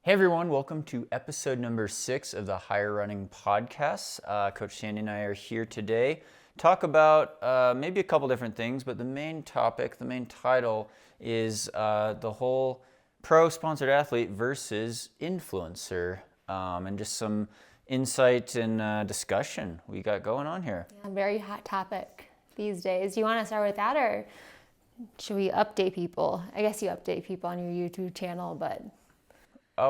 Hey everyone, welcome to episode number 6 of the Higher Running Podcast. Coach Sandy and I are here today. Talk about maybe a couple different things, but the main topic, the main title is the whole pro-sponsored athlete versus influencer, and just some insight and discussion we got going on here. Yeah, very hot topic these days. Do you want to start with that, or should we update people? I guess you update people on your YouTube channel, but...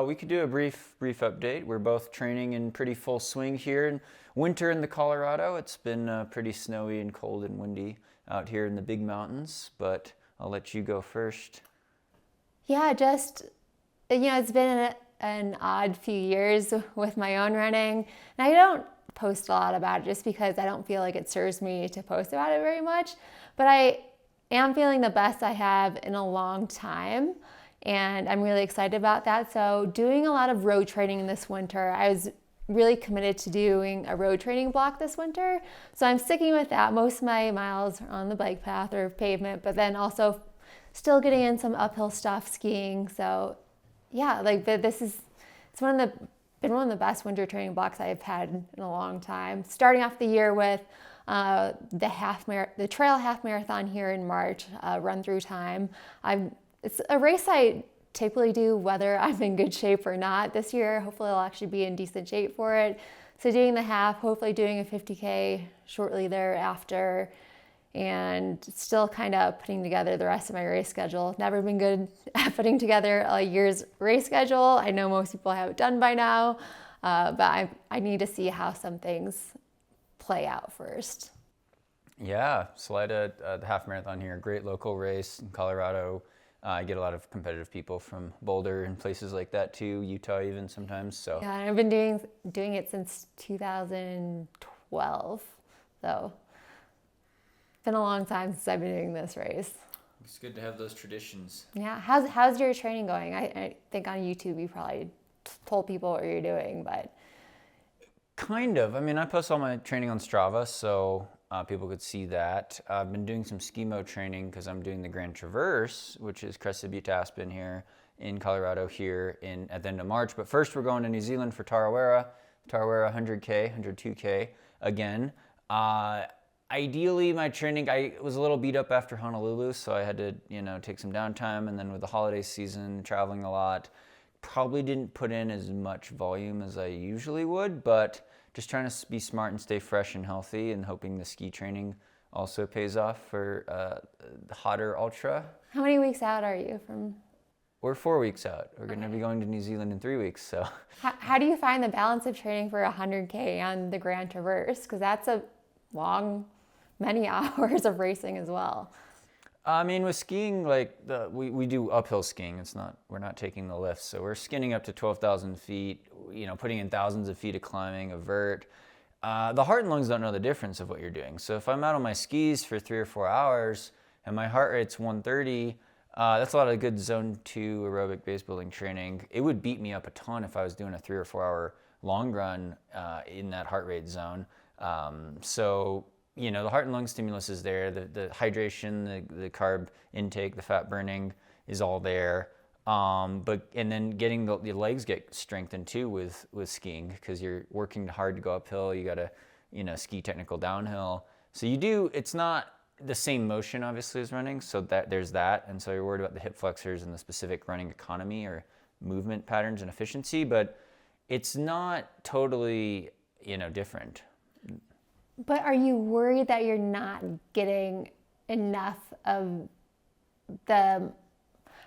We could do a brief update. We're both training in pretty full swing here in winter in the Colorado. It's been pretty snowy and cold and windy out here in the big mountains, but I'll let you go first. Yeah, it's been an odd few years with my own running, and I don't post a lot about it just because I don't feel like it serves me to post about it very much, but I am feeling the best I have in a long time. And I'm really excited about that. So doing a lot of road training this winter. I was really committed to doing a road training block this winter. So I'm sticking with that. Most of my miles are on the bike path or pavement, but then also still getting in some uphill stuff, skiing. So yeah, been one of the best winter training blocks I've had in a long time. Starting off the year with the trail half marathon here in March, run through time. It's a race I typically do whether I'm in good shape or not. This year, hopefully I'll actually be in decent shape for it. So doing the half, hopefully doing a 50K shortly thereafter, and still kind of putting together the rest of my race schedule. Never been good at putting together a year's race schedule. I know most people have it done by now, but I need to see how some things play out first. Yeah, Salida, the half marathon here, great local race in Colorado. I get a lot of competitive people from Boulder and places like that too, Utah even sometimes. So yeah, I've been doing it since 2012. So it's been a long time since I've been doing this race. It's good to have those traditions. Yeah, how's your training going? I think on YouTube you probably told people what you're doing, but kind of. I mean, I post all my training on Strava, so people could see that. I've been doing some skimo training because I'm doing the Grand Traverse, which is Crested Butte to Aspen here in Colorado here at the end of March. But first we're going to New Zealand for Tarawera 100K, 102K again. Ideally, my training, I was a little beat up after Honolulu, so I had to, take some downtime. And then with the holiday season, traveling a lot, probably didn't put in as much volume as I usually would, but just trying to be smart and stay fresh and healthy, and hoping the ski training also pays off for the hotter ultra. How many weeks out are you from? We're 4 weeks out. We're going to be going to New Zealand in 3 weeks. So, how do you find the balance of training for 100K on the Grand Traverse? Because that's a long, many hours of racing as well. I mean, with skiing, we do uphill skiing. We're not taking the lifts. So we're skinning up to 12,000 feet, putting in thousands of feet of climbing, a vert. The heart and lungs don't know the difference of what you're doing. So if I'm out on my skis for 3 or 4 hours and my heart rate's 130, that's a lot of good zone 2 aerobic base building training. It would beat me up a ton if I was doing a 3 or 4 hour long run in that heart rate zone. The heart and lung stimulus is there, the hydration, the carb intake, the fat burning is all there. And then getting the legs get strengthened too with skiing, because you're working hard to go uphill. You got to, ski technical downhill. So it's not the same motion obviously as running. So there's that. And so you're worried about the hip flexors and the specific running economy or movement patterns and efficiency, but it's not totally, different. But are you worried that you're not getting enough of I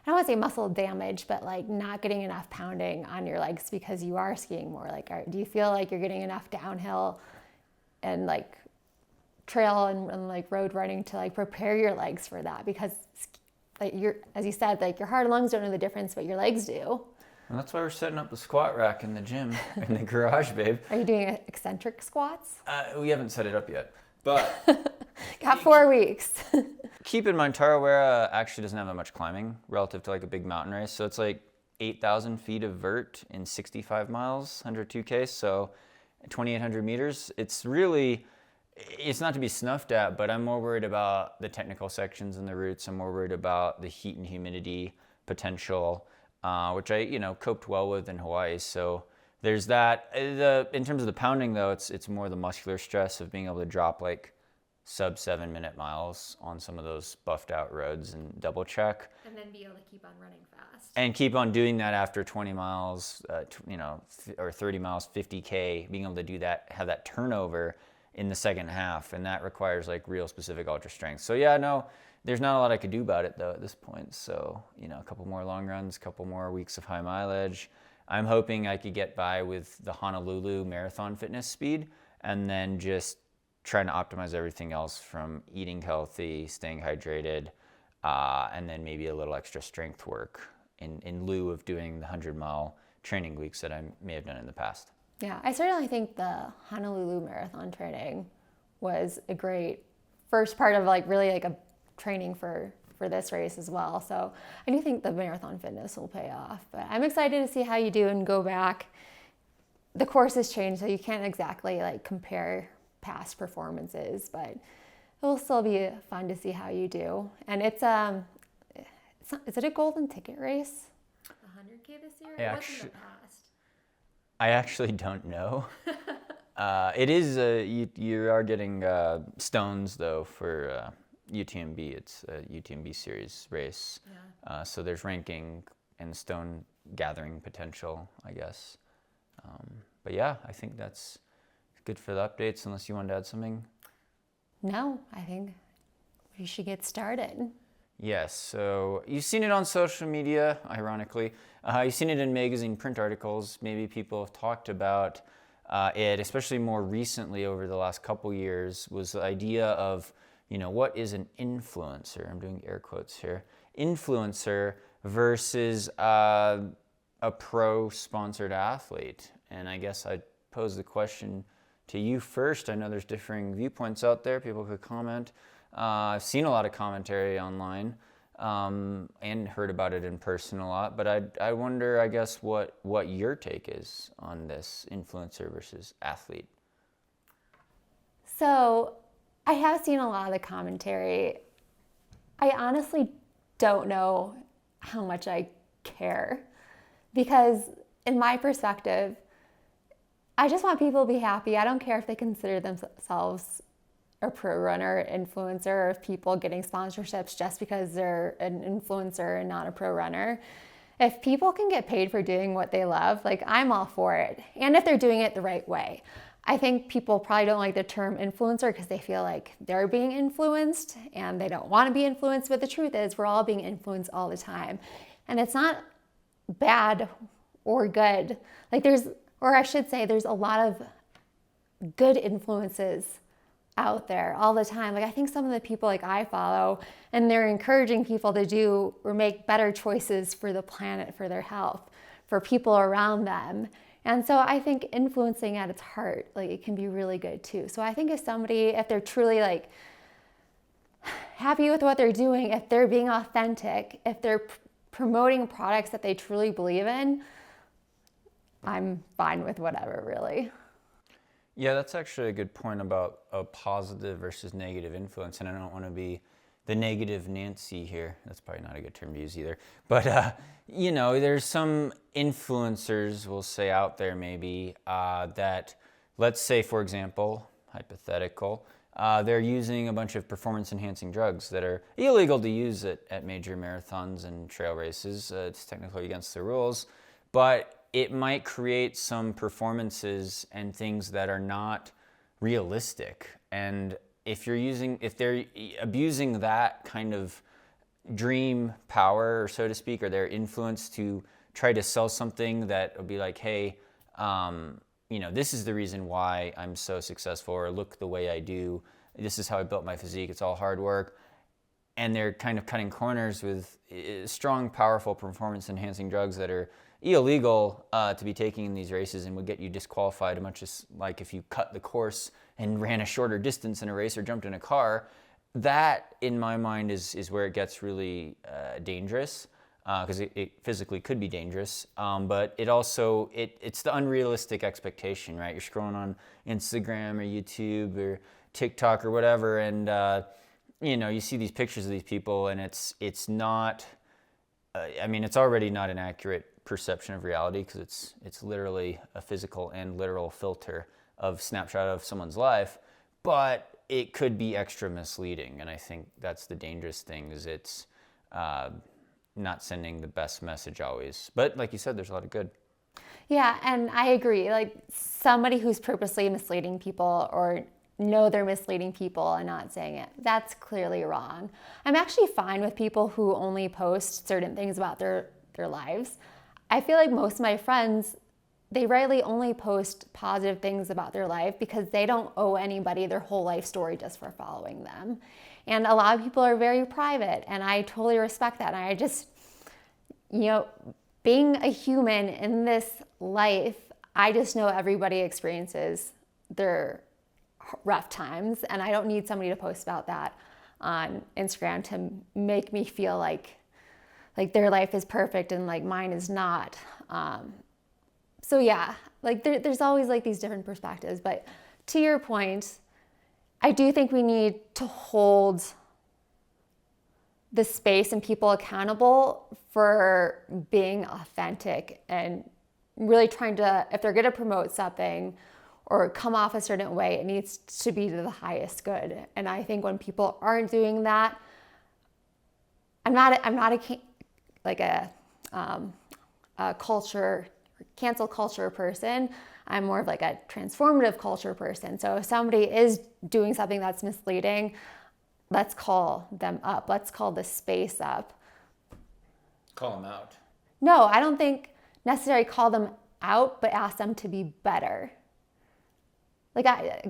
don't want to say muscle damage, but not getting enough pounding on your legs because you are skiing more? Do you feel like you're getting enough downhill and trail and road running to prepare your legs for that? Because as you said, your heart and lungs don't know the difference, but your legs do. And that's why we're setting up the squat rack in the gym, in the garage, babe. Are you doing eccentric squats? We haven't set it up yet, but... Got 4 weeks. Keep in mind, Tarawera actually doesn't have that much climbing relative to a big mountain race. So it's 8,000 feet of vert in 65 miles, 102K, so 2,800 meters. It's not to be snuffed at, but I'm more worried about the technical sections and the routes. I'm more worried about the heat and humidity potential. which I, coped well with in Hawaii. So there's that. In terms of the pounding, though, it's more the muscular stress of being able to drop like sub 7-minute miles on some of those buffed out roads and double check. And then be able to keep on running fast. And keep on doing that after 20 miles, or 30 miles, 50K, being able to do that, have that turnover in the second half. And that requires like real specific ultra strength. So yeah, no, there's not a lot I could do about it though at this point. So, a couple more long runs, a couple more weeks of high mileage. I'm hoping I could get by with the Honolulu marathon fitness speed and then just trying to optimize everything else from eating healthy, staying hydrated, and then maybe a little extra strength work in lieu of doing the 100-mile training weeks that I may have done in the past. Yeah, I certainly think the Honolulu marathon training was a great first part of like really like a training for this race as well. So I do think the marathon fitness will pay off, but I'm excited to see how you do and go back. The course has changed, so you can't exactly like compare past performances, but it will still be fun to see how you do. And is it a golden ticket race? 100K this year? It wasn't in the past. I actually don't know. It is, you are getting stones though for UTMB. It's a UTMB series race. Yeah. So there's ranking and stone gathering potential, I guess. But yeah, I think that's good for the updates, unless you wanted to add something. No, I think we should get started. Yes, so you've seen it on social media, ironically. You've seen it in magazine print articles. Maybe people have talked about it, especially more recently over the last couple years, was the idea of, what is an influencer? I'm doing air quotes here. Influencer versus a pro-sponsored athlete. And I guess I'd pose the question to you first. I know there's differing viewpoints out there. People could comment. I've seen a lot of commentary online and heard about it in person a lot. But I wonder, I guess, what your take is on this influencer versus athlete. So I have seen a lot of the commentary. I honestly don't know how much I care because in my perspective, I just want people to be happy. I don't care if they consider themselves a pro runner, influencer, or if people getting sponsorships just because they're an influencer and not a pro runner. If people can get paid for doing what they love, like I'm all for it. And if they're doing it the right way. I think people probably don't like the term influencer because they feel like they're being influenced and they don't want to be influenced. But the truth is we're all being influenced all the time. And it's not bad or good. There's a lot of good influences out there all the time. I think some of the people I follow, and they're encouraging people to do or make better choices for the planet, for their health, for people around them. And so I think influencing at its heart, it can be really good too. So I think if they're truly happy with what they're doing, if they're being authentic, if they're promoting products that they truly believe in, I'm fine with whatever, really. Yeah, that's actually a good point about a positive versus negative influence. And I don't want to be the negative Nancy here. That's probably not a good term to use either. But, there's some influencers, we'll say out there maybe, that, let's say, for example, hypothetical, they're using a bunch of performance-enhancing drugs that are illegal to use at major marathons and trail races. It's technically against the rules. But it might create some performances and things that are not realistic. And if they're abusing that kind of dream power, or so to speak, or their influence to try to sell something that will be like, hey, this is the reason why I'm so successful, or look the way I do. This is how I built my physique. It's all hard work. And they're kind of cutting corners with strong, powerful performance-enhancing drugs that are illegal to be taking in these races and would get you disqualified, much as like if you cut the course and ran a shorter distance in a race or jumped in a car. That, in my mind, is where it gets really dangerous, because it physically could be dangerous. But it also, it's the unrealistic expectation, right? You're scrolling on Instagram or YouTube or TikTok or whatever, and you see these pictures of these people, and it's not I mean, it's already not an accurate perception of reality because it's literally a physical and literal filter of snapshot of someone's life, but it could be extra misleading. And I think that's the dangerous thing, is it's not sending the best message always. But like you said, there's a lot of good. Yeah, and I agree. Like somebody who's purposely misleading people or know they're misleading people and not saying it, that's clearly wrong. I'm actually fine with people who only post certain things about their lives. I feel like most of my friends, they rarely only post positive things about their life because they don't owe anybody their whole life story just for following them. And a lot of people are very private, and I totally respect that. And I just, being a human in this life, I just know everybody experiences their rough times, and I don't need somebody to post about that on Instagram to make me feel like their life is perfect and like mine is not. So yeah, like there's always like these different perspectives. But to your point, I do think we need to hold the space and people accountable for being authentic and really trying to, if they're going to promote something or come off a certain way, it needs to be to the highest good. And I think when people aren't doing that, I'm not a culture, cancel culture person. I'm more of like a transformative culture person. So if somebody is doing something that's misleading, let's call them up. Let's call the space up. Call them out. No, I don't think necessarily call them out, but ask them to be better. Like I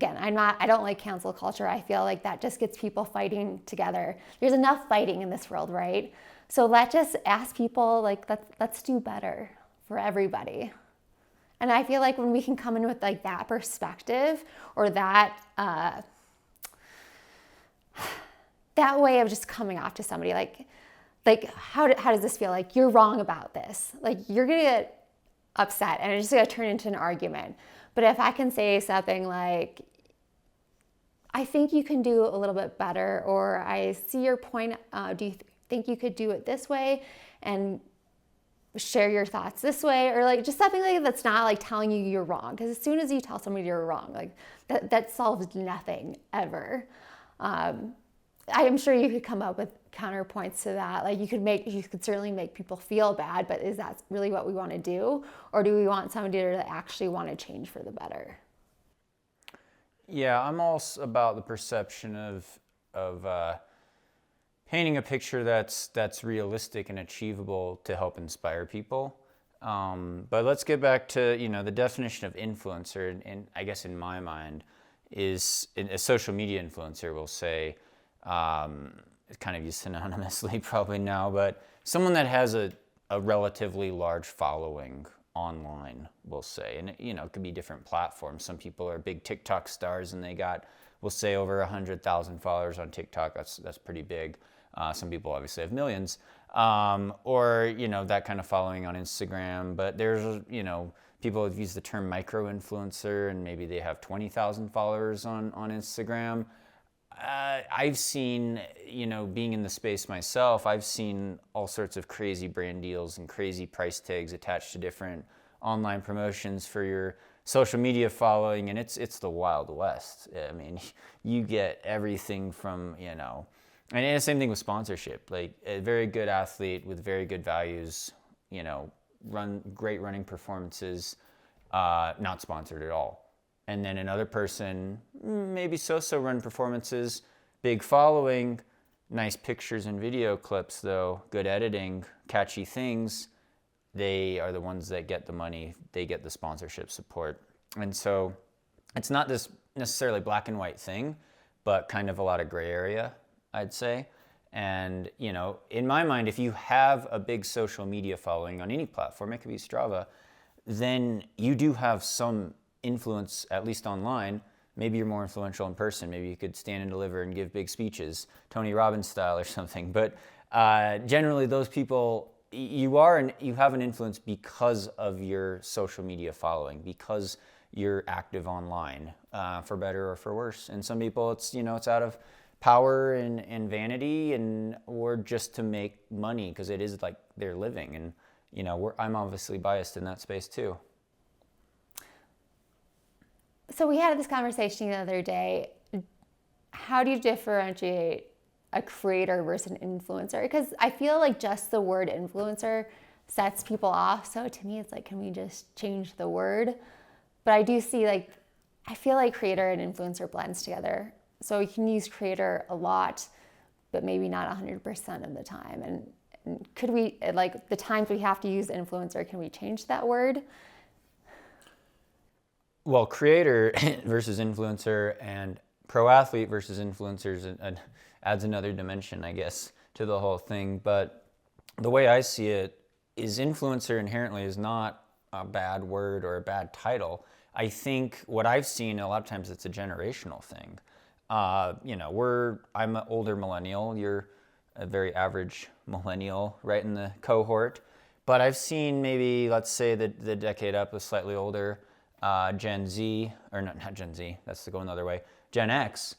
don't like cancel culture. I feel like that just gets people fighting together. There's enough fighting in this world, right? So let's just ask people, like, let's do better for everybody. And I feel like when we can come in with like that perspective or that that way of just coming off to somebody, like how does this feel? Like, you're wrong about this. Like, you're gonna get upset and it's just gonna turn into an argument. But if I can say something like, I think you can do a little bit better, or I see your point, do you think you could do it this way? And share your thoughts this way, or like just something like that's not like telling you you're wrong. Because as soon as you tell somebody you're wrong, like that solves nothing ever. I am sure you could come up with counterpoints to that. Like you could certainly make people feel bad, but is that really what we want to do? Or do we want somebody to actually want to change for the better? Yeah, I'm all about the perception of painting a picture that's realistic and achievable to help inspire people. But let's get back to the definition of influencer, and I guess in my mind is a social media influencer will say, it's kind of used synonymously probably now, but someone that has a relatively large following online, we'll say. And it could be different platforms. Some people are big TikTok stars and they got, we'll say, over 100,000 followers on TikTok. That's pretty big. Some people obviously have millions. Or that kind of following on Instagram. But there's people have used the term micro-influencer, and maybe they have 20,000 followers on Instagram. I've seen, being in the space myself, I've seen all sorts of crazy brand deals and crazy price tags attached to different online promotions for your social media following, and it's the Wild West. I mean, you get everything from, and the same thing with sponsorship. Like a very good athlete with very good values, run great running performances, not sponsored at all. And then another person, maybe so-so run performances, big following, nice pictures and video clips though, good editing, catchy things. They are the ones that get the money. They get the sponsorship support. And so it's not this necessarily black and white thing, but kind of a lot of gray area, I'd say. And, in my mind, if you have a big social media following on any platform, it could be Strava, then you do have some influence, at least online. Maybe you're more influential in person. Maybe you could stand and deliver and give big speeches, Tony Robbins style or something. But generally, those people, you have an influence because of your social media following, because you're active online, for better or for worse. And some people, it's out of power and vanity, or just to make money because it is like their living. And I'm obviously biased in that space too. So we had this conversation the other day. How do you differentiate a creator versus an influencer? Because I feel like just the word influencer sets people off. So to me, it's like, can we just change the word? But I do see, like, I feel like creator and influencer blends together. So you can use creator a lot, but maybe not 100% of the time. And could we, like, the times we have to use influencer, can we change that word? Well, creator versus influencer and pro athlete versus influencers adds another dimension, I guess, to the whole thing. But the way I see it is influencer inherently is not a bad word or a bad title. I think what I've seen a lot of times, it's a generational thing. I'm an older millennial. You're a very average millennial, right in the cohort. But I've seen maybe, let's say the decade up is slightly older, Gen Z, or not Gen Z, that's going the other way, Gen X,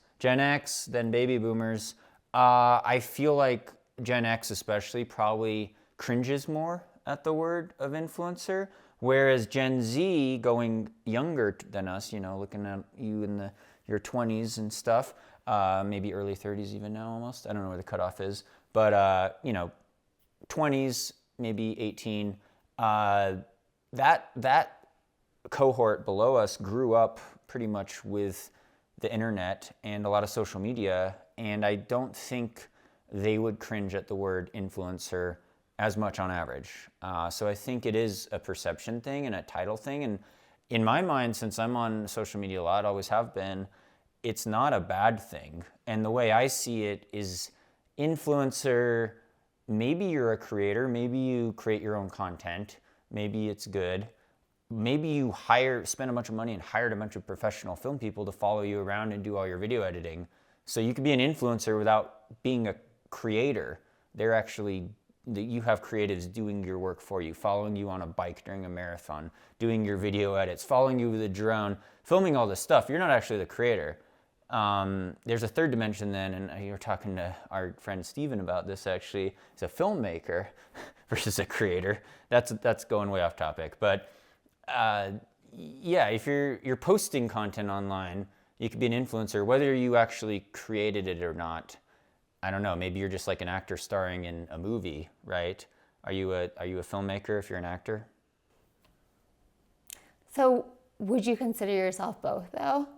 then baby boomers. I feel like Gen X especially probably cringes more at the word of influencer, whereas Gen Z, going younger than us, looking at you in your 20s and stuff, maybe early 30s even now almost, I don't know where the cutoff is, but 20s, maybe 18, that cohort below us grew up pretty much with the internet and a lot of social media, and I don't think they would cringe at the word influencer as much on average. So I think it is a perception thing and a title thing. And in my mind, since I'm on social media a lot, always have been, it's not a bad thing. And the way I see it is influencer, maybe you're a creator, maybe you create your own content, maybe it's good. Maybe you spend a bunch of money and hired a bunch of professional film people to follow you around and do all your video editing. So you could be an influencer without being a creator. You have creatives doing your work for you, following you on a bike during a marathon, doing your video edits, following you with a drone, filming all this stuff. You're not actually the creator. There's a third dimension then, and you were talking to our friend Steven about this actually. He's a filmmaker versus a creator. That's going way off topic, but if you're posting content online, you could be an influencer, whether you actually created it or not. I don't know, maybe you're just like an actor starring in a movie, right? Are you a filmmaker if you're an actor? So would you consider yourself both though?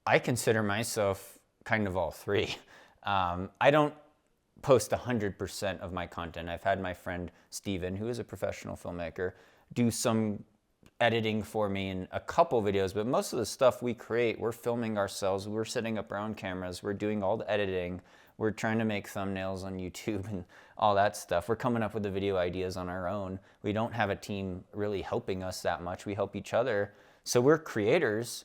I consider myself kind of all three. I don't post 100% of my content. I've had my friend Steven, who is a professional filmmaker, do some editing for me in a couple videos, but most of the stuff we create, we're filming ourselves, we're setting up our own cameras, we're doing all the editing, we're trying to make thumbnails on YouTube and all that stuff. We're coming up with the video ideas on our own. We don't have a team really helping us that much. We help each other. So we're creators.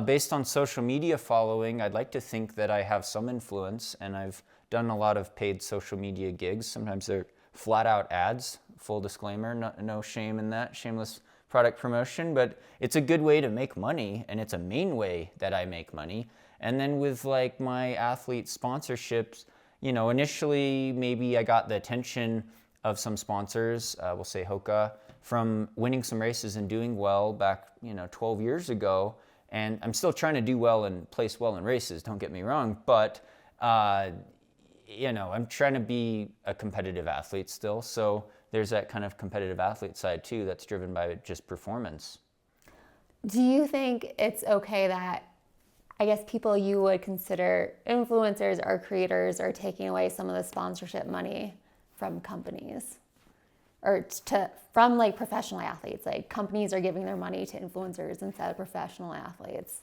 Based on social media following, I'd like to think that I have some influence, and I've done a lot of paid social media gigs. Sometimes they're flat out ads, full disclaimer, no shame in that, shameless product promotion, but it's a good way to make money, and it's a main way that I make money. And then with like my athlete sponsorships, initially maybe I got the attention of some sponsors, we'll say Hoka, from winning some races and doing well back, 12 years ago. And I'm still trying to do well and place well in races, don't get me wrong, but I'm trying to be a competitive athlete still. So there's that kind of competitive athlete side too that's driven by just performance. Do you think it's okay that, I guess, people you would consider influencers or creators are taking away some of the sponsorship money from companies? Or from like professional athletes, like companies are giving their money to influencers instead of professional athletes?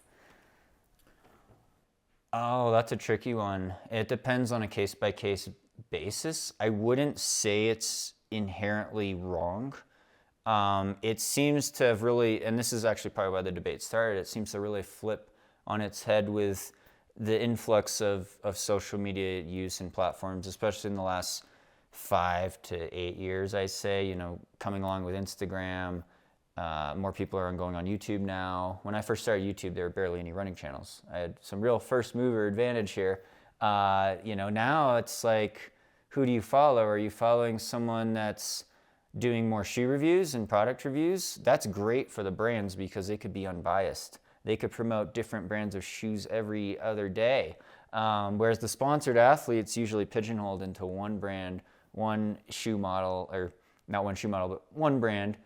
Oh, that's a tricky one. It depends on a case-by-case basis. I wouldn't say it's inherently wrong. It seems to have really, and this is actually probably why the debate started, it seems to really flip on its head with the influx of social media use and platforms, especially in the last 5 to 8 years, I say, coming along with Instagram, More people are going on YouTube now. When I first started YouTube, there were barely any running channels. I had some real first mover advantage here. Now it's like, who do you follow? Are you following someone that's doing more shoe reviews and product reviews? That's great for the brands because they could be unbiased. They could promote different brands of shoes every other day. Whereas the sponsored athletes usually pigeonholed into one brand, one shoe model, or not one shoe model, but one brand.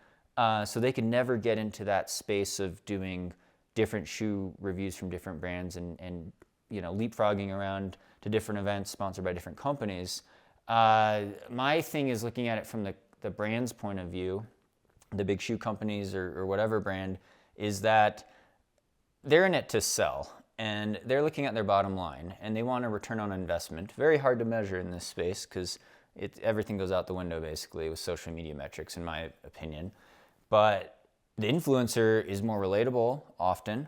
So they can never get into that space of doing different shoe reviews from different brands and leapfrogging around to different events sponsored by different companies. My thing is looking at it from the brand's point of view, the big shoe companies or whatever brand, is that they're in it to sell. And they're looking at their bottom line, and they want a return on investment. Very hard to measure in this space because everything goes out the window basically with social media metrics, in my opinion. But the influencer is more relatable often.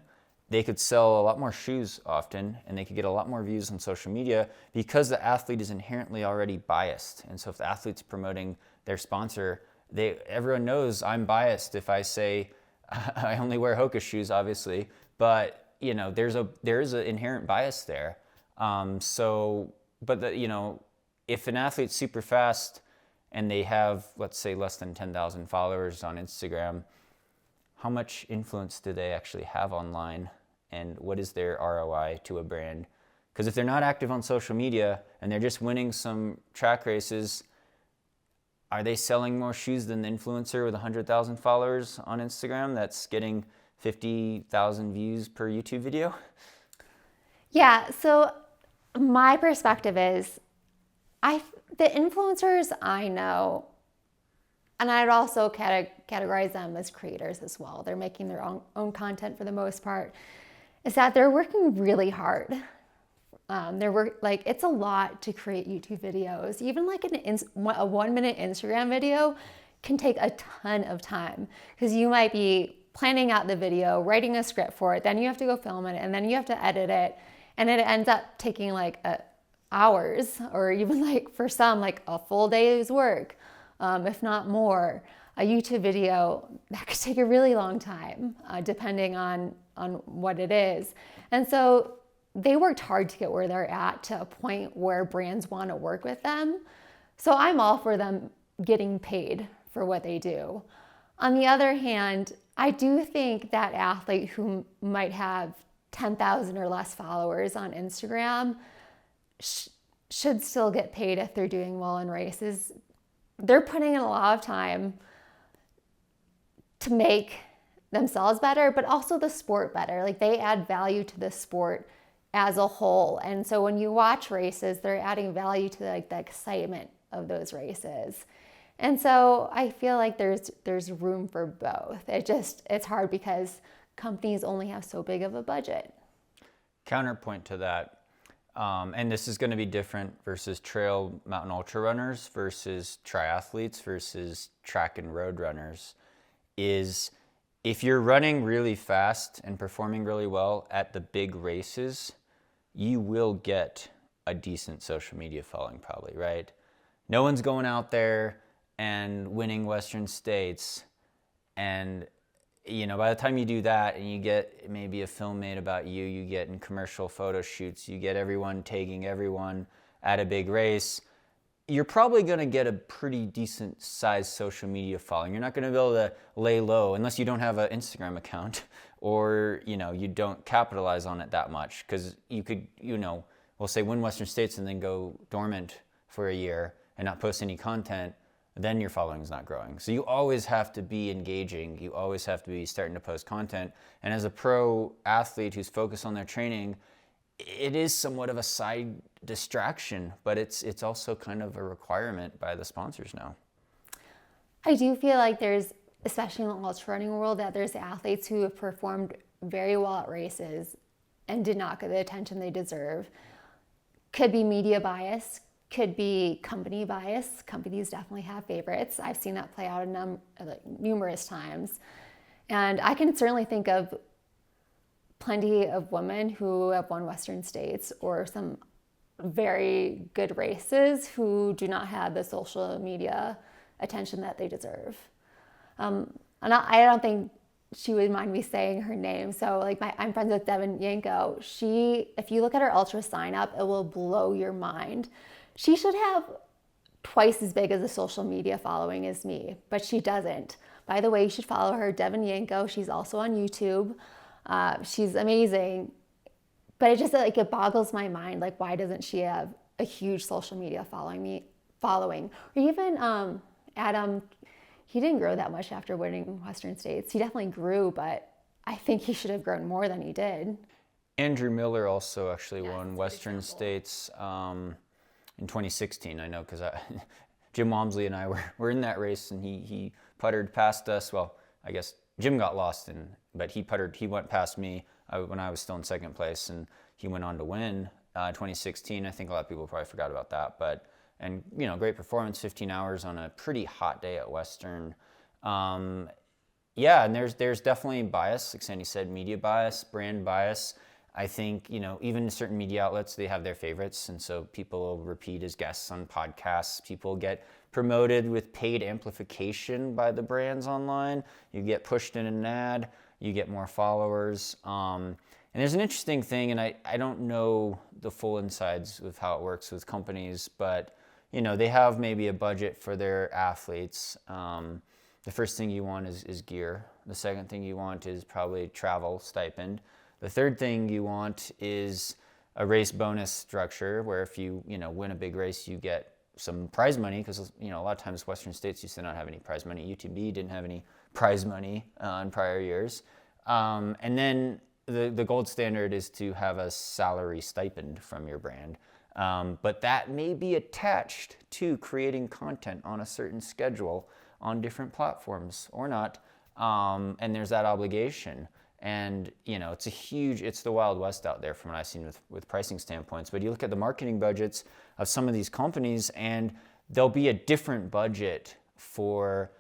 They could sell a lot more shoes often, and they could get a lot more views on social media because the athlete is inherently already biased. And so if the athlete's promoting their sponsor, everyone knows I'm biased if I say I only wear Hoka shoes, obviously, but there is an inherent bias there. If an athlete's super fast and they have, let's say, less than 10,000 followers on Instagram, how much influence do they actually have online? And what is their ROI to a brand? Because if they're not active on social media and they're just winning some track races, are they selling more shoes than the influencer with 100,000 followers on Instagram that's getting 50,000 views per YouTube video? Yeah, so my perspective is the influencers I know, and I'd also categorize them as creators as well. They're making their own content for the most part, is that they're working really hard. It's a lot to create YouTube videos. Even like a 1 minute Instagram video can take a ton of time because you might be planning out the video, writing a script for it, then you have to go film it, and then you have to edit it, and it ends up taking hours, or even for some a full day's work, if not more. A YouTube video that could take a really long time, depending on what it is. And so they worked hard to get where they're at, to a point where brands want to work with them. So I'm all for them getting paid for what they do. On the other hand, I do think that athlete who might have 10,000 or less followers on Instagram should still get paid if they're doing well in races. They're putting in a lot of time to make themselves better, but also the sport better. They add value to the sport as a whole. And so when you watch races, they're adding value to the excitement of those races. And so I feel like there's room for both. It's hard because companies only have so big of a budget. Counterpoint to that, and this is going to be different versus trail mountain ultra runners versus triathletes versus track and road runners, is if you're running really fast and performing really well at the big races, you will get a decent social media following probably, right? No one's going out there and winning Western States, and by the time you do that and you get maybe a film made about you, you get in commercial photo shoots, you get everyone tagging everyone at a big race, you're probably going to get a pretty decent sized social media following. You're not going to be able to lay low unless you don't have an Instagram account or you don't capitalize on it that much, because you could we'll say win Western States and then go dormant for a year and not post any content. Then your following is not growing. So you always have to be engaging. You always have to be starting to post content. And as a pro athlete who's focused on their training, it is somewhat of a side distraction, but it's also kind of a requirement by the sponsors now. I do feel like there's, especially in the ultra running world, that there's athletes who have performed very well at races and did not get the attention they deserve. Could be media bias, could be company bias. Companies definitely have favorites. I've seen that play out numerous times. And I can certainly think of plenty of women who have won Western States or some very good races who do not have the social media attention that they deserve. On And I don't think she would mind me saying her name. So like I'm friends with Devin Yanko. If you look at her ultra sign up, it will blow your mind. She should have twice as big as a social media following as me, but she doesn't. By the way, you should follow her, Devin Yanko. She's also on YouTube. She's amazing. But it just like it boggles my mind. Like, why doesn't she have a huge social media following? Or even Adam, he didn't grow that much after winning Western States. He definitely grew, but I think he should have grown more than he did. Andrew Miller also actually won Western States in 2016. I know because Jim Walmsley and I were in that race, and he puttered past us. Well, I guess Jim got lost, but he went past me when I was still in second place, and he went on to win 2016. I think a lot of people probably forgot about that, and great performance, 15 hours on a pretty hot day at Western. Yeah, and there's definitely bias, like Sandy said, media bias, brand bias. I think, even certain media outlets, they have their favorites, and so people will repeat as guests on podcasts. People get promoted with paid amplification by the brands online. You get pushed in an ad, you get more followers. And there's an interesting thing, and I don't know the full insides of how it works with companies, but they have maybe a budget for their athletes. The first thing you want is gear. The second thing you want is probably travel stipend. The third thing you want is a race bonus structure where if you win a big race, you get some prize money, because a lot of times Western States used to not have any prize money. UTB didn't have any prize money in prior years. And then the gold standard is to have a salary stipend from your brand. But that may be attached to creating content on a certain schedule on different platforms or not. And there's that obligation. And, it's the Wild West out there from what I've seen with pricing standpoints. But you look at the marketing budgets of some of these companies, and there'll be a different budget for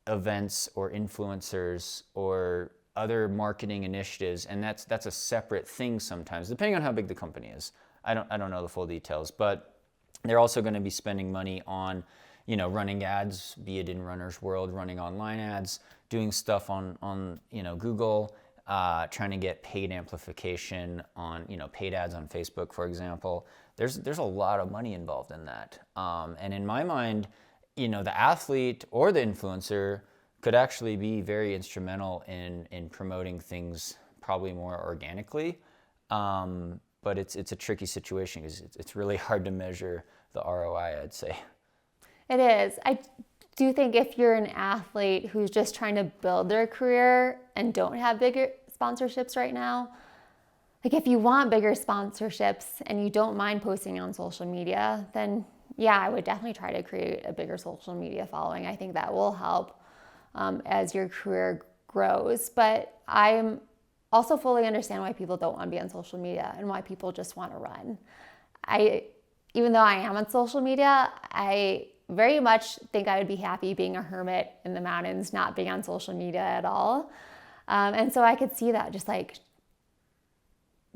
events or influencers or other marketing initiatives. And that's a separate thing sometimes, depending on how big the company is. I don't know the full details, but they're also going to be spending money on, running ads, be it in Runner's World, running online ads, doing stuff on Google, trying to get paid amplification on, paid ads on Facebook, for example. There's a lot of money involved in that. And in my mind, the athlete or the influencer could actually be very instrumental in promoting things probably more organically. But it's a tricky situation because it's really hard to measure the ROI, I'd say. It is. I do think if you're an athlete who's just trying to build their career and don't have bigger sponsorships right now, like if you want bigger sponsorships and you don't mind posting on social media, then yeah, I would definitely try to create a bigger social media following. I think that will help as your career grows. But I'm also fully understand why people don't want to be on social media and why people just want to run. Even though I am on social media, I very much think I would be happy being a hermit in the mountains, not being on social media at all. And so I could see that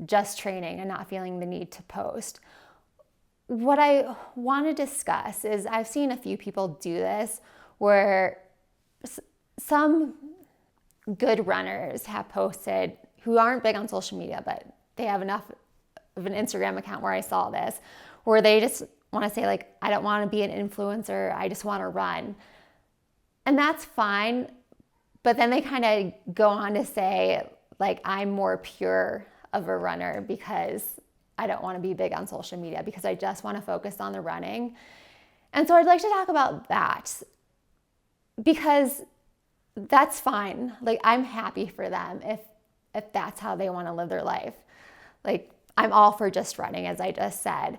just training and not feeling the need to post. What I want to discuss is I've seen a few people do this where some good runners have posted who aren't big on social media, but they have enough of an Instagram account where I saw this, where they just want to say like, I don't want to be an influencer, I just want to run. And that's fine. But then they kind of go on to say like, I'm more pure of a runner because I don't want to be big on social media, because I just want to focus on the running. And so I'd like to talk about that, because that's fine. Like, I'm happy for them if that's how they want to live their life. Like, I'm all for just running, as I just said.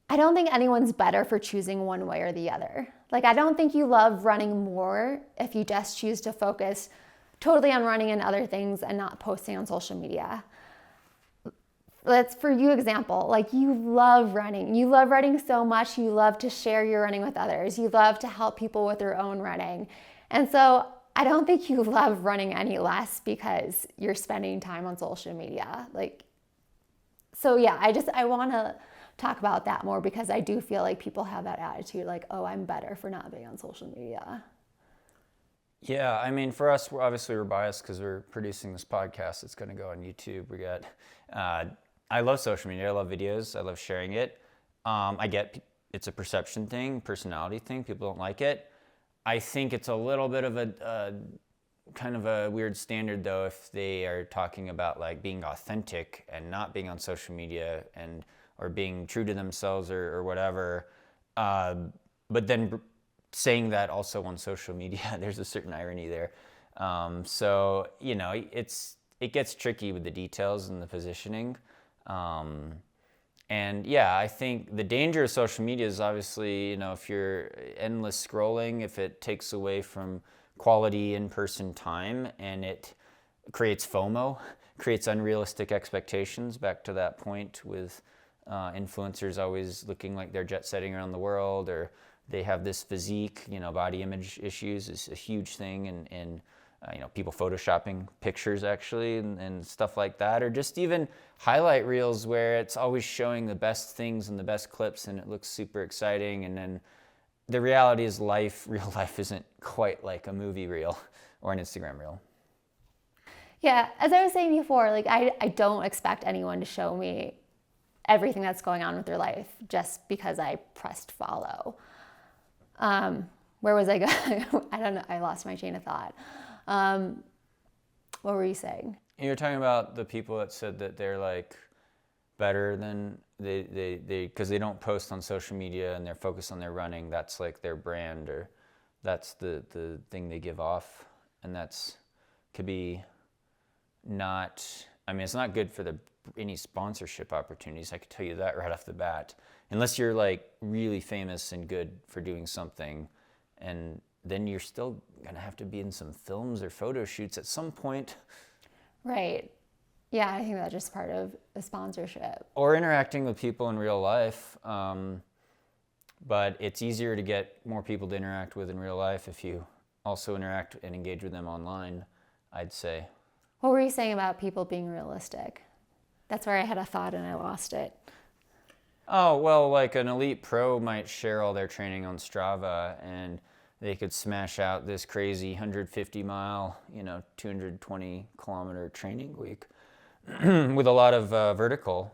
I don't think anyone's better for choosing one way or the other. Like, I don't think you love running more if you just choose to focus totally on running and other things and not posting on social media. Let's, for you example, like you love running. You love running so much. You love to share your running with others. You love to help people with their own running. And so I don't think you love running any less because you're spending time on social media. So yeah, I want to talk about that more, because I do feel like people have that attitude like, oh, I'm better for not being on social media. Yeah, I mean, for us, we're biased because we're producing this podcast. It's going to go on YouTube. Uh, I love social media. I love videos. I love sharing it. I get it's a perception thing, personality thing. People don't like it. I think it's a little bit of a kind of a weird standard though if they are talking about like being authentic and not being on social media and or being true to themselves or whatever. Uh, but then saying that also on social media, there's a certain irony there. So it gets tricky with the details and the positioning. Um, and yeah, I think the danger of social media is obviously, if you're endless scrolling, if it takes away from quality in-person time and it creates FOMO, creates unrealistic expectations, back to that point with influencers always looking like they're jet setting around the world, or they have this physique, body image issues is a huge thing, and people photoshopping pictures actually and stuff like that, or just even highlight reels where it's always showing the best things and the best clips and it looks super exciting, and then the reality is real life isn't quite like a movie reel or an Instagram reel. Yeah, as I was saying before, like I don't expect anyone to show me everything that's going on with their life just because I pressed follow. Where was I going? I don't know. I lost my chain of thought. What were you saying? You're talking about the people that said that they're like better than they because they don't post on social media and they're focused on their running. That's like their brand, or that's the thing they give off, and could be not. I mean, it's not good for any sponsorship opportunities. I could tell you that right off the bat. Unless you're like really famous and good for doing something, and then you're still gonna have to be in some films or photo shoots at some point. Right. Yeah, I think that's just part of a sponsorship. Or interacting with people in real life. But it's easier to get more people to interact with in real life if you also interact and engage with them online, I'd say. What were you saying about people being realistic? That's where I had a thought and I lost it. Oh, well, like an elite pro might share all their training on Strava, and they could smash out this crazy 150 mile, 220 kilometer training week with a lot of vertical.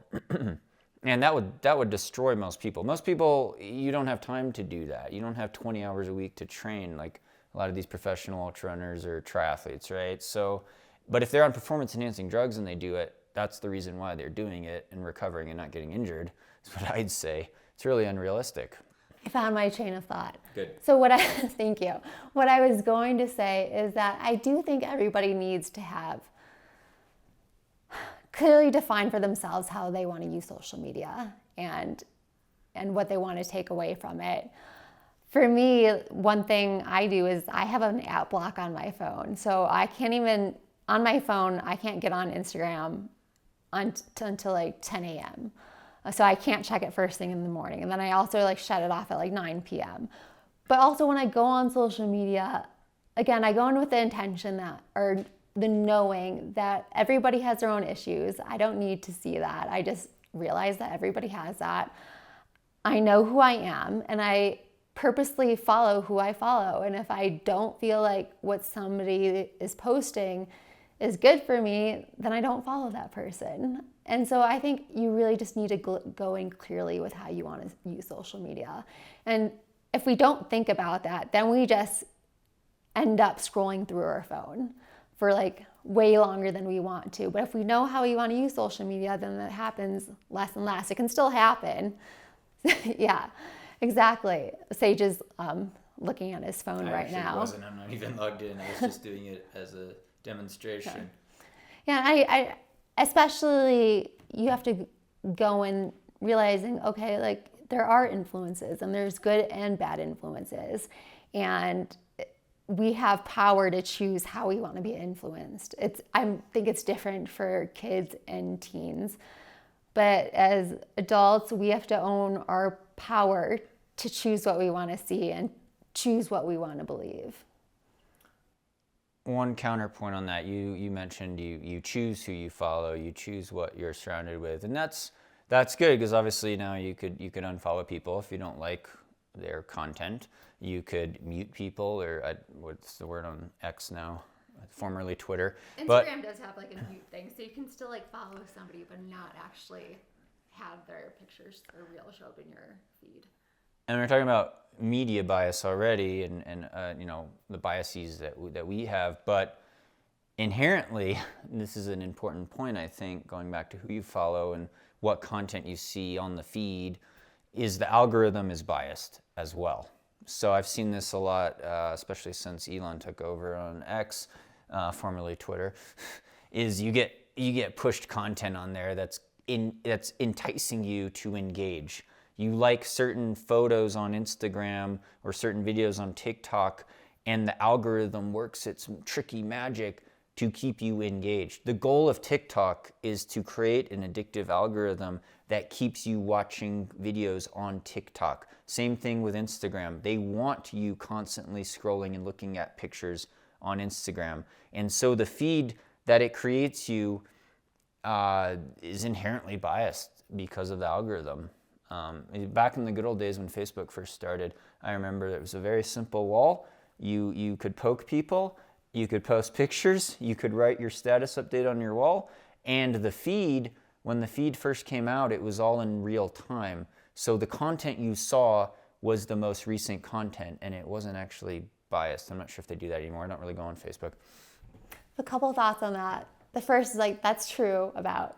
And that would destroy most people. Most people, you don't have time to do that. You don't have 20 hours a week to train like a lot of these professional ultra runners or triathletes, right? So, but if they're on performance enhancing drugs and they do it, that's the reason why they're doing it and recovering and not getting injured. That's what I'd say. It's really unrealistic. I found my chain of thought. Good. So thank you. What I was going to say is that I do think everybody needs to have clearly define for themselves how they want to use social media and what they want to take away from it. For me, one thing I do is I have an app block on my phone. So I can't even, on my phone, I can't get on Instagram until like 10 a.m. So I can't check it first thing in the morning. And then I also like shut it off at like 9 p.m. But also when I go on social media, again, I go in with the intention that, or the knowing that everybody has their own issues. I don't need to see that. I just realize that everybody has that. I know who I am, and I purposely follow who I follow. And if I don't feel like what somebody is posting is good for me, then I don't follow that person. And so I think you really just need to go in clearly with how you want to use social media. And if we don't think about that, then we just end up scrolling through our phone for like way longer than we want to. But if we know how we want to use social media, then that happens less and less. It can still happen. Yeah, exactly. Sage is looking at his phone right now. I'm not even logged in. I was just doing it as a demonstration. Yeah, I especially you have to go in realizing, okay, like there are influences and there's good and bad influences. And we have power to choose how we want to be influenced. I think it's different for kids and teens. But as adults, we have to own our power to choose what we want to see and choose what we want to believe. One counterpoint on that, you mentioned you choose who you follow, you choose what you're surrounded with, and that's good because obviously now you could unfollow people if you don't like their content. You could mute people, or what's the word on X now? Formerly Twitter. Instagram does have like a mute thing, so you can still like follow somebody but not actually have their pictures or reel show up in your feed. And we're talking about media bias already, and you know, the biases that we have, but inherently, and this is an important point, I think, going back to who you follow and what content you see on the feed, is the algorithm is biased as well. So I've seen this a lot, especially since Elon took over on X, formerly Twitter, is you get pushed content on there that's enticing you to engage. You like certain photos on Instagram or certain videos on TikTok, and the algorithm works its tricky magic to keep you engaged. The goal of TikTok is to create an addictive algorithm that keeps you watching videos on TikTok. Same thing with Instagram. They want you constantly scrolling and looking at pictures on Instagram. And so the feed that it creates you is inherently biased because of the algorithm. Back in the good old days when Facebook first started, I remember it was a very simple wall. You could poke people, you could post pictures, you could write your status update on your wall, and the feed, when the feed first came out, it was all in real time. So the content you saw was the most recent content, and it wasn't actually biased. I'm not sure if they do that anymore. I don't really go on Facebook. A couple thoughts on that. The first is like, that's true about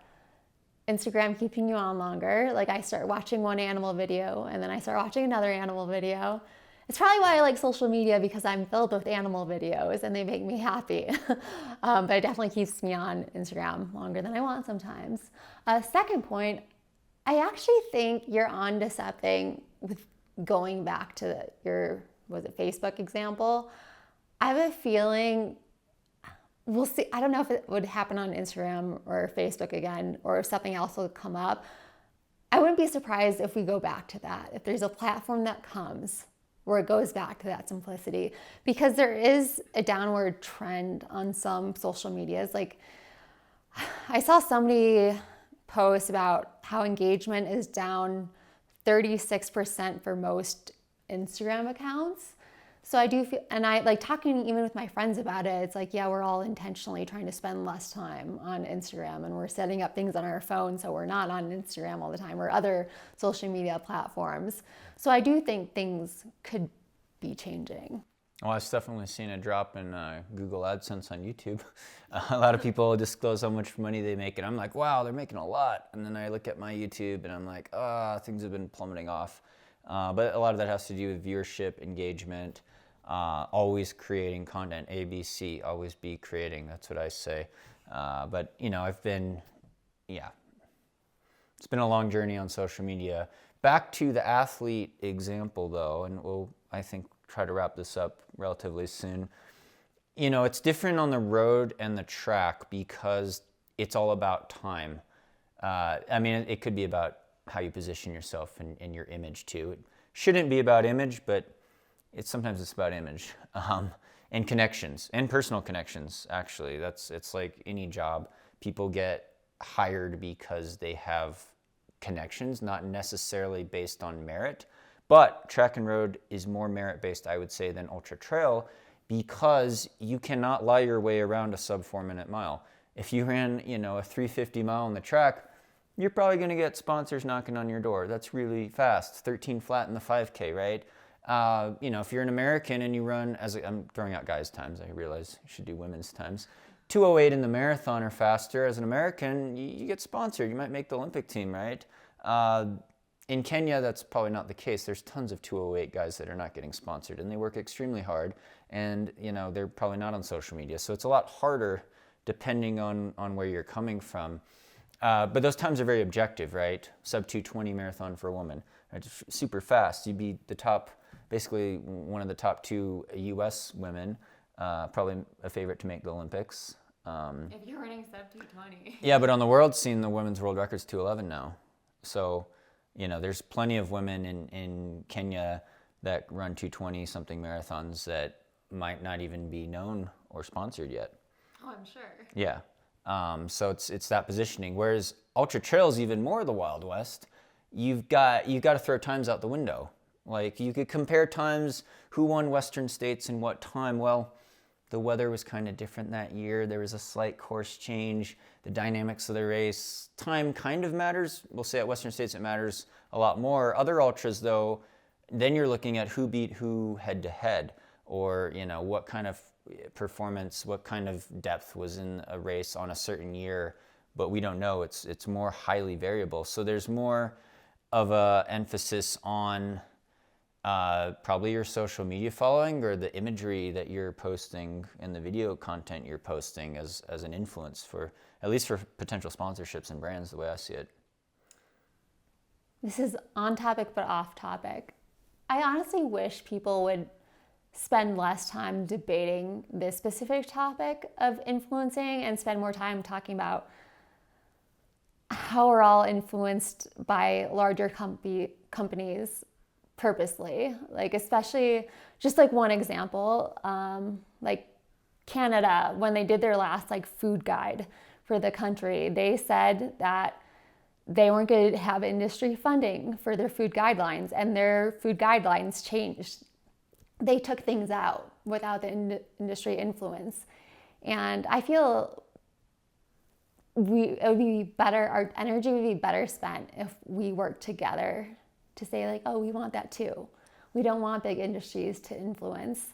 Instagram keeping you on longer. Like I start watching one animal video and then I start watching another animal video. It's probably why I like social media, because I'm filled with animal videos and they make me happy. But it definitely keeps me on Instagram longer than I want sometimes. Second point, I actually think you're onto something with going back to your, was it Facebook example? I have a feeling, we'll see. I don't know if it would happen on Instagram or Facebook again, or if something else will come up. I wouldn't be surprised if we go back to that, if there's a platform that comes where it goes back to that simplicity, because there is a downward trend on some social medias. Like I saw somebody post about how engagement is down 36% for most Instagram accounts. So I do feel, and I like talking even with my friends about it, it's like, yeah, we're all intentionally trying to spend less time on Instagram, and we're setting up things on our phone so we're not on Instagram all the time or other social media platforms. So I do think things could be changing. Well, I've definitely seen a drop in Google AdSense on YouTube. A lot of people disclose how much money they make, and I'm like, wow, they're making a lot. And then I look at my YouTube and I'm like, things have been plummeting off. But a lot of that has to do with viewership, engagement, always creating content. ABC, always be creating. That's what I say. But you know, it's been a long journey on social media. Back to the athlete example, though, and we'll, I think, try to wrap this up relatively soon. You know, it's different on the road and the track because it's all about time. I mean, it could be about how you position yourself and your image too. It shouldn't be about image, but sometimes it's about image and connections and personal connections. Actually, it's like any job. People get hired because they have connections, not necessarily based on merit. But track and road is more merit-based, I would say, than ultra trail, because you cannot lie your way around a sub 4-minute mile. If you ran, you know, a 350 mile on the track, you're probably going to get sponsors knocking on your door. That's really fast. 13 flat in the 5K, right? You know, if you're an American and you run, I'm throwing out guys' times, I realize you should do women's times. 2:08 in the marathon or faster, as an American, you get sponsored. You might make the Olympic team, right? In Kenya, that's probably not the case. There's tons of 2:08 guys that are not getting sponsored, and they work extremely hard, and you know, they're probably not on social media. So it's a lot harder depending on where you're coming from. But those times are very objective, right? Sub 2:20 marathon for a woman, right? Super fast. You'd be the top, basically one of the top 2 U.S. women, probably a favorite to make the Olympics. If you're running sub 2:20. Yeah, but on the world scene, the women's world record's 2:11 now. So, you know, there's plenty of women in Kenya that run 2:20 something marathons that might not even be known or sponsored yet. Oh, I'm sure. Yeah. So it's that positioning. Whereas ultra trail is even more the Wild West. You've got to throw times out the window. Like, you could compare times, who won Western States in what time. Well, the weather was kind of different that year. There was a slight course change. The dynamics of the race. Time kind of matters. We'll say at Western States it matters a lot more. Other ultras, though, then you're looking at who beat who head to head, or, you know, what kind of performance, what kind of depth was in a race on a certain year. But we don't know. It's more highly variable. So there's more of a emphasis on probably your social media following, or the imagery that you're posting and the video content you're posting as an influence for, at least for potential sponsorships and brands, the way I see it. This is on topic but off topic. I honestly wish people would spend less time debating this specific topic of influencing and spend more time talking about how we're all influenced by larger companies purposely. Like, especially, just like one example, like Canada, when they did their last like food guide for the country, they said that they weren't going to have industry funding for their food guidelines, and their food guidelines changed. They took things out without the industry influence. And I feel it would be better, our energy would be better spent if we worked together to say, like, oh, we want that too. We don't want big industries to influence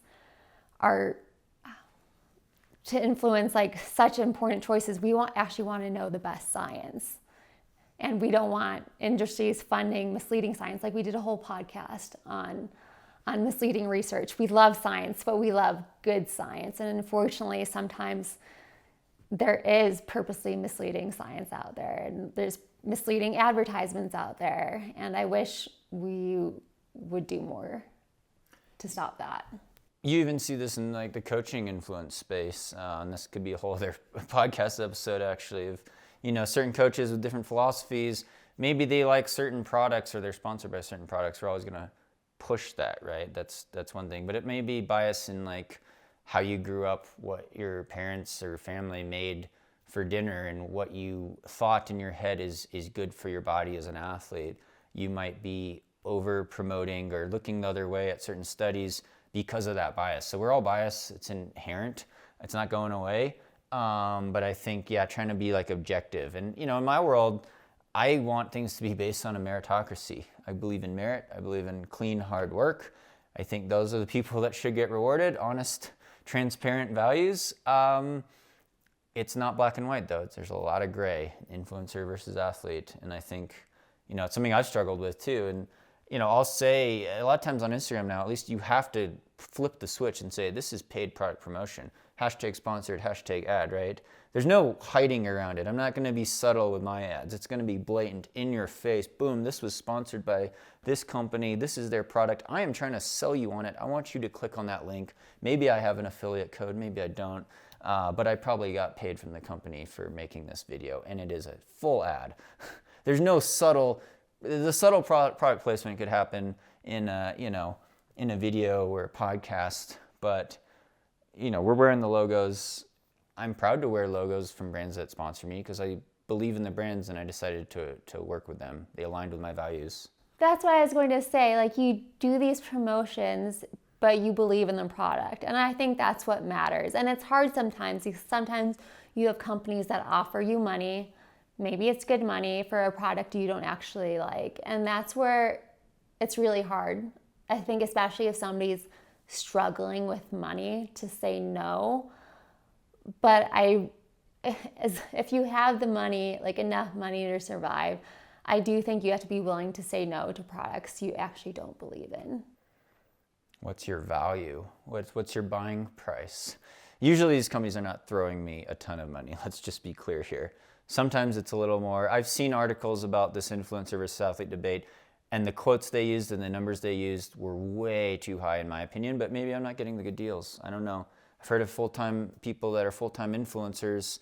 like such important choices. We actually want to know the best science. And we don't want industries funding misleading science. Like, we did a whole podcast on misleading research. We love science, but we love good science. And unfortunately, sometimes there is purposely misleading science out there, and there's misleading advertisements out there. And I wish we would do more to stop that. You even see this in like the coaching influence space, and this could be a whole other podcast episode actually, of, you know, certain coaches with different philosophies. Maybe they like certain products, or they're sponsored by certain products. We're always gonna push that, right? That's one thing. But it may be bias in like how you grew up, what your parents or family made for dinner, and what you thought in your head is good for your body as an athlete. You might be over promoting or looking the other way at certain studies because of that bias. So we're all biased. It's inherent. It's not going away. But I think, yeah, trying to be like objective. And, you know, in my world, I want things to be based on a meritocracy. I believe in merit. I believe in clean, hard work. I think those are the people that should get rewarded. Honest, transparent values. It's not black and white, though. There's a lot of gray, influencer versus athlete. And I think, you know, it's something I've struggled with too. And, you know, I'll say a lot of times on Instagram now, at least, you have to flip the switch and say, this is paid product promotion. Hashtag sponsored, hashtag ad, right? There's no hiding around it. I'm not going to be subtle with my ads. It's going to be blatant, in your face. Boom, this was sponsored by this company. This is their product. I am trying to sell you on it. I want you to click on that link. Maybe I have an affiliate code. Maybe I don't. But I probably got paid from the company for making this video, and it is a full ad. There's no subtle, the subtle product placement could happen in a, you know, in a video or a podcast, but, you know, we're wearing the logos. I'm proud to wear logos from brands that sponsor me because I believe in the brands, and I decided to work with them. They aligned with my values. That's what I was going to say. Like, you do these promotions, but you believe in the product. And I think that's what matters. And it's hard sometimes, because sometimes you have companies that offer you money. Maybe it's good money for a product you don't actually like. And that's where it's really hard. I think especially if somebody's struggling with money, to say no. But if you have the money, like enough money to survive, I do think you have to be willing to say no to products you actually don't believe in. What's your value? What's your buying price? Usually these companies are not throwing me a ton of money. Let's just be clear here. Sometimes it's a little more. I've seen articles about this influencer versus athlete debate, and the quotes they used and the numbers they used were way too high in my opinion, but maybe I'm not getting the good deals. I don't know. I've heard of full-time people that are full-time influencers.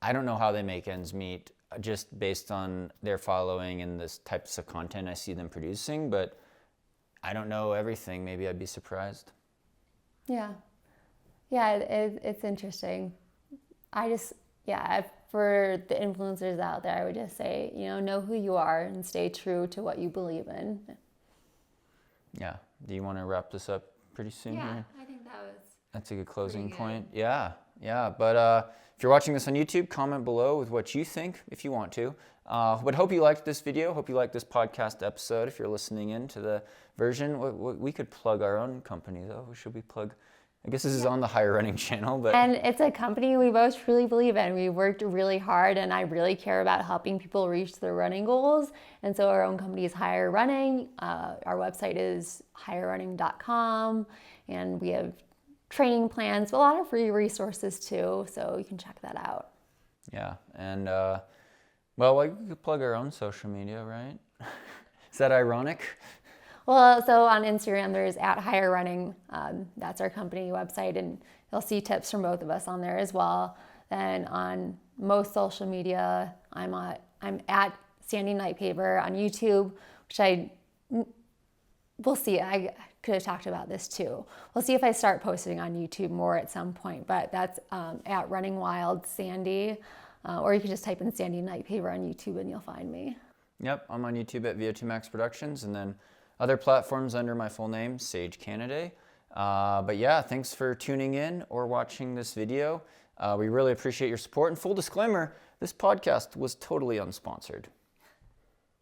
I don't know how they make ends meet just based on their following and the types of content I see them producing, but I don't know everything. Maybe I'd be surprised. Yeah, it's interesting. For the influencers out there, I would just say, know who you are and stay true to what you believe in. Yeah. Do you want to wrap this up pretty soon here? I think that was. That's a good closing Pretty good. point. Yeah, yeah. But if you're watching this on YouTube, comment below with what you think if you want to. But hope you liked this video. Hope you liked this podcast episode. If you're listening in to the version, we could plug our own company though. Should we plug? I guess this is on the Higher Running channel, but And it's a company we both truly believe in. We worked really hard, and I really care about helping people reach their running goals. And so our own company is Higher Running. Our website is higherrunning.com, and we have training plans, a lot of free resources too, so you can check that out. yeah. And well, we could plug our own social media, right? Is that ironic? Well, so on Instagram, there's at Higher Running. That's our company website, and you'll see tips from both of us on there as well. Then on most social media, I'm at Sandy Nightpaver on YouTube, which we'll see. I could have talked about this too. We'll see if I start posting on YouTube more at some point, but that's at Running Wild Sandy, or you can just type in Sandy Nightpaver on YouTube and you'll find me. Yep, I'm on YouTube at VO2 Max Productions, and then other platforms under my full name, Sage Canaday. But yeah, thanks for tuning in or watching this video. We really appreciate your support. And full disclaimer, this podcast was totally unsponsored.